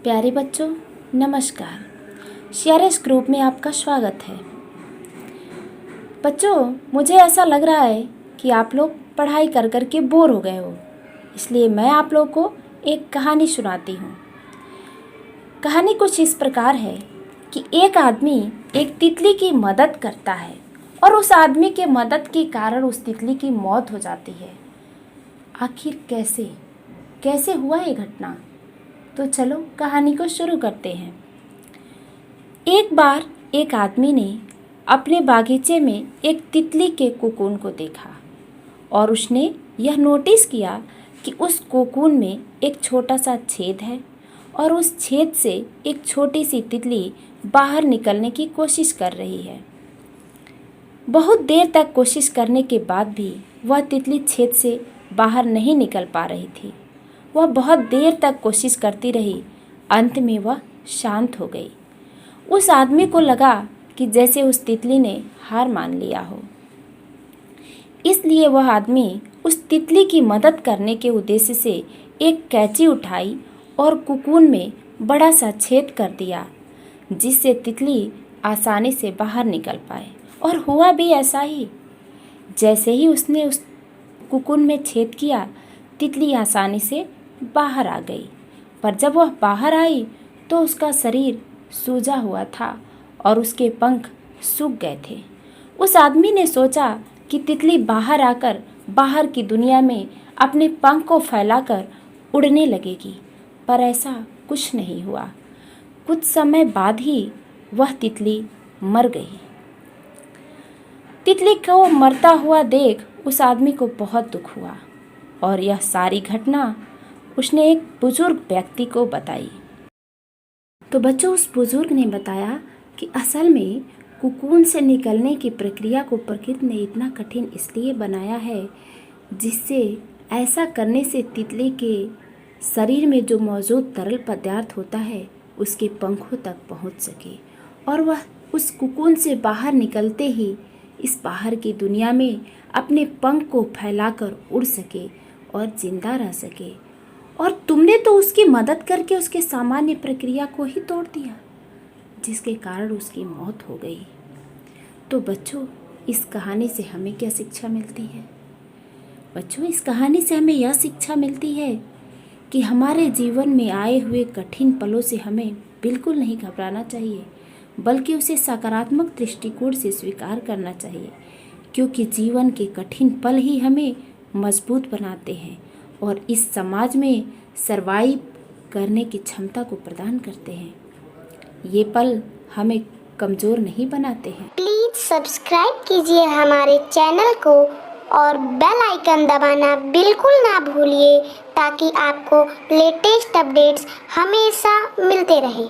प्यारे बच्चों, नमस्कार। शेयर्स ग्रुप में आपका स्वागत है। बच्चों, मुझे ऐसा लग रहा है कि आप लोग पढ़ाई कर कर के बोर हो गए हो, इसलिए मैं आप लोग को एक कहानी सुनाती हूँ। कहानी कुछ इस प्रकार है कि एक आदमी एक तितली की मदद करता है और उस आदमी के मदद के कारण उस तितली की मौत हो जाती है। आखिर कैसे हुआ ये घटना? तो चलो कहानी को शुरू करते हैं। एक बार एक आदमी ने अपने बागीचे में एक तितली के कोकून को देखा और उसने यह नोटिस किया कि उस कोकून में एक छोटा सा छेद है और उस छेद से एक छोटी सी तितली बाहर निकलने की कोशिश कर रही है। बहुत देर तक कोशिश करने के बाद भी वह तितली छेद से बाहर नहीं निकल पा रही थी। वह बहुत देर तक कोशिश करती रही। अंत में वह शांत हो गई। उस आदमी को लगा कि जैसे उस तितली ने हार मान लिया हो। इसलिए वह आदमी उस तितली की मदद करने के उद्देश्य से एक कैंची उठाई और कोकून में बड़ा सा छेद कर दिया, जिससे तितली आसानी से बाहर निकल पाए। और हुआ भी ऐसा ही। जैसे ही उसने उस कोकून में छेद किया, तितली आसानी से बाहर आ गई। पर जब वह बाहर आई तो उसका शरीर सूजा हुआ था और उसके पंख सूख गए थे। उस आदमी ने सोचा कि तितली बाहर आकर बाहर की दुनिया में अपने पंख को फैलाकर उड़ने लगेगी, पर ऐसा कुछ नहीं हुआ। कुछ समय बाद ही वह तितली मर गई। तितली को मरता हुआ देख उस आदमी को बहुत दुख हुआ और यह सारी घटना उसने एक बुजुर्ग व्यक्ति को बताई। तो बच्चों, उस बुजुर्ग ने बताया कि असल में कोकून से निकलने की प्रक्रिया को प्रकृति ने इतना कठिन इसलिए बनाया है, जिससे ऐसा करने से तितली के शरीर में जो मौजूद तरल पदार्थ होता है उसके पंखों तक पहुंच सके और वह उस कोकून से बाहर निकलते ही इस बाहर की दुनिया में अपने पंख को फैलाकर उड़ सके और जिंदा रह सके। और तुमने तो उसकी मदद करके उसके सामान्य प्रक्रिया को ही तोड़ दिया, जिसके कारण उसकी मौत हो गई। तो बच्चों, इस कहानी से हमें क्या शिक्षा मिलती है? बच्चों, इस कहानी से हमें यह शिक्षा मिलती है कि हमारे जीवन में आए हुए कठिन पलों से हमें बिल्कुल नहीं घबराना चाहिए, बल्कि उसे सकारात्मक दृष्टिकोण से स्वीकार करना चाहिए, क्योंकि जीवन के कठिन पल ही हमें मजबूत बनाते हैं और इस समाज में सर्वाइव करने की क्षमता को प्रदान करते हैं। ये पल हमें कमज़ोर नहीं बनाते हैं। प्लीज़ सब्सक्राइब कीजिए हमारे चैनल को और बेल आइकन दबाना बिल्कुल ना भूलिए, ताकि आपको लेटेस्ट अपडेट्स हमेशा मिलते रहें।